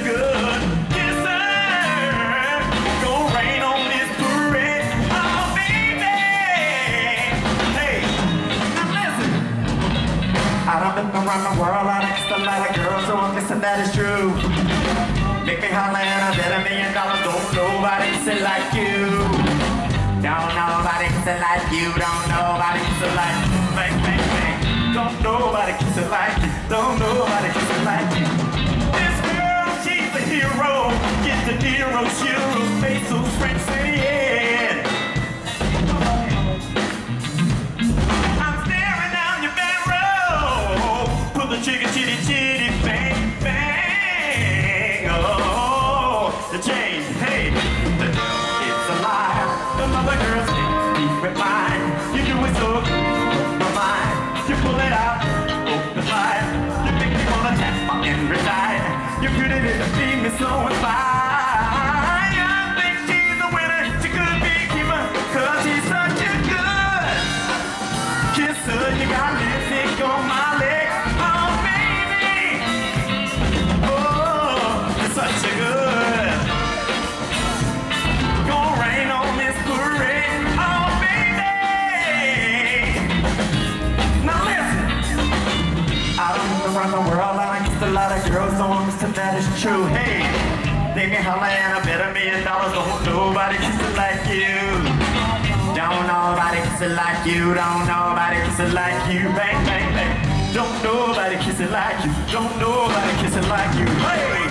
good. Yes, sir. Gonna rain on this parade. Oh, baby. Hey, now listen. I done been around the world, I done kissed a lot of girls, so I'm guessing that is true. Make me holler and I bet $1 million. Don't nobody kiss it like you. Don't nobody kiss it like you. Don't nobody kiss it like you. Bang, bang, bang. Don't nobody kiss it like you. Don't nobody kiss it like you. This girl, she's a hero. Get the hero, she'll face those friends saying. I'm staring down your back road. Put the trigger, chitty, chitty, bang, bang. Oh, the chain, hey, the devil is a liar. The mother girls keep it mine. You do it so good, my mind. You pull it out, open the fire. You make me wanna tap my every side. You put it in the feed me so inspired. I think she's a winner. She could be a keeper, 'cause she's such a good kisser. You got lipstick on my leg. Oh, baby. Oh, you're such a good. Gonna rain on this parade. Oh, baby. Now listen. I don't move around the world, I kissed a lot of girls, so I'm Mr. That is true. Hey, they can holler and I bet $1 million. Don't nobody kiss it like you. Don't nobody kiss it like you. Don't nobody kiss it like you. Bang, bang, bang. Don't nobody kiss it like you. Don't nobody kiss it like you. Hey.